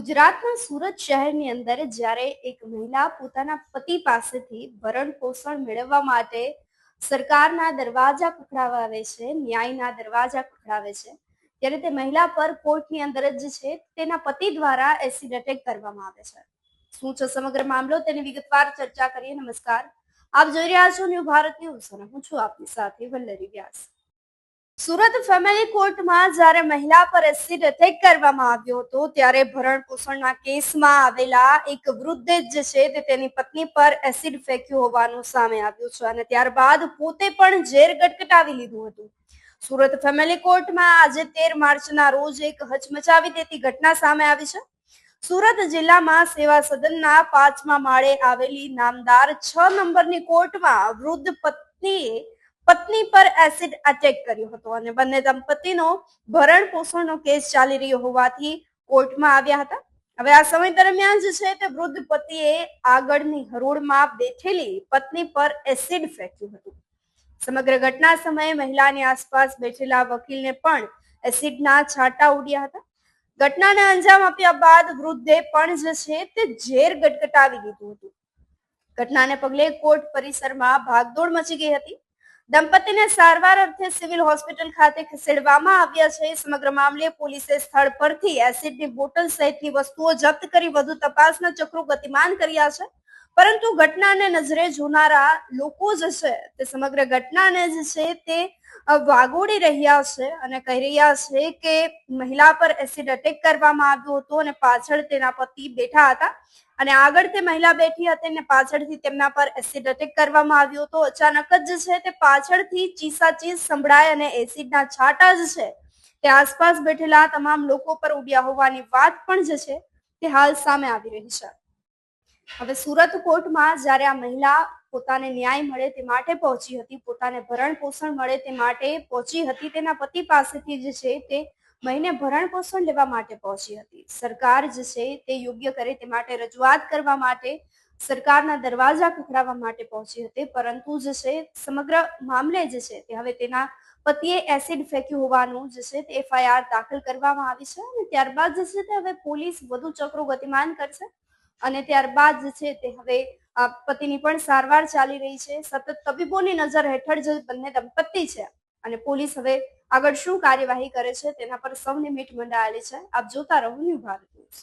ગુજરાતના સુરત શહેરની અંદર જ્યારે એક મહિલા પોતાના પતિ પાસેથી ભરણ પોષણ મેળવવા માટે સરકારના દરવાજા ખખડાવવા આવે છે, ન્યાયના દરવાજા ખખડાવે છે, ત્યારે તે મહિલા પર કોર્ટની અંદર જ છે તેના પતિ દ્વારા એસિડ એટેક કરવામાં આવે છે. શું છે સમગ્ર મામલો તેની વિગતવાર ચર્ચા કરીએ. નમસ્કાર, આપ જોઈ રહ્યા છો ન્યૂ ભારત ન્યૂઝ અને હું છું આપની સાથે વલ્લરી વ્યાસ. સુરત ફેમિલી કોર્ટમાં જ્યારે મહિલા પર એસિડ એટેક કરવામાં આવ્યો હતો ત્યારે ભરણ પોષણના કેસમાં આવેલા એક વૃદ્ધે જ છે તે તેની પત્ની પર એસિડ ફેંક્યું હોવાનું સામે આવ્યું છે અને ત્યારબાદ પોતે પણ ઝેર ગટગટાવી લીધું હતું. સુરત ફેમિલી કોર્ટમાં આજે 13 માર્ચના રોજ એક હચમચાવી દેતી ઘટના સામે આવી છે. સુરત જિલ્લામાં સેવા સદનના 5મા માળે આવેલી નામદાર 6 નંબરની કોર્ટમાં વૃદ્ધ પત્ની પર એસિડ અટેક કર્યો હતો અને બંને દંપતીનો ભરણ પોષણનો કેસ ચાલી રહ્યો હોવાથી કોર્ટમાં આવ્યા હતા. હવે આ સમય દરમિયાન જે છે તે વૃદ્ધ પતિએ આગળની હરોળમાં બેઠેલી પત્ની પર એસિડ ફેંક્યું હતું. સમગ્ર ઘટના સમયે મહિલાની આસપાસ બેઠેલા વકીલને પણ એસિડના છાંટા ઉડ્યા હતા. ઘટનાને અંજામ આપ્યા બાદ વૃદ્ધે પણ જે છે તે ઝેર ગટગટાવી દીધું હતું. ઘટનાને પગલે કોર્ટ પરિસરમાં ભાગદોડ મચી ગઈ હતી. દંપતીને સારવાર અર્થે સિવિલ હોસ્પિટલ ખાતે ખસેડવામાં આવ્યા છે. સમગ્ર મામલે પોલીસે સ્થળ પરથી એસિડની બોટલ સહિતની વસ્તુઓ જપ્ત કરી વધુ તપાસના ચક્રો ગતિમાન કર્યા છે. પરંતુ ઘટનાને નજરે જોનારા લોકો જે છે તે સમગ્ર ઘટનાને જે છે તે વાગોળી રહ્યા છે અને કહી રહ્યા છે કે મહિલા પર એસિડ અટેક કરવામાં આવ્યો હતો અને પાછળ તેના પતિ બેઠા હતા અને આગળ તે મહિલા બેઠી હતી અને પાછળથી તેમના પર એસિડ અટેક કરવામાં આવ્યો હતો. અચાનક જ છે તે પાછળથી ચીસાચીસ સંભળાય અને એસિડના છાંટા જ છે તે આસપાસ બેઠેલા તમામ લોકો પર ઉડ્યા હોવાની વાત પણ જે છે તે હાલ સામે આવી રહી છે. હવે સુરત કોર્ટમાં જ્યારે આ મહિલા પોતાને ન્યાય મળે તે માટે પહોંચી હતી, પોતાને ભરણ પોષણ મળે તે માટે પહોંચી હતી, તેના પતિ પાસેથી જે છે તે મહિને ભરણ પોષણ લેવા માટે પહોંચી હતી. સરકાર જે છે તે યોગ્ય કરે તે માટે રજૂઆત કરવા માટે સરકારના દરવાજા ખખડાવવા માટે પહોંચી હતી. પરંતુ જે છે સમગ્ર મામલે જે છે તે હવે તેના પતિએ એસિડ ફેંક્યું હોવાનું જે છે તે FIR દાખલ કરવામાં આવી છે અને ત્યારબાદ જે છે તે હવે પોલીસ વધુ ચક્રો ગતિમાન કરશે અને ત્યારબાદ જે છે તે હવે પતિની પણ સારવાર ચાલી રહી છે. સતત તબીબોની નજર હેઠળ જે બંને દંપતી છે અને પોલીસ હવે આગળ શું કાર્યવાહી કરે છે તેના પર સૌની મીટ મંડાયેલી છે. આપ જોતા રહો ન્યૂ ભારત ન્યૂઝ.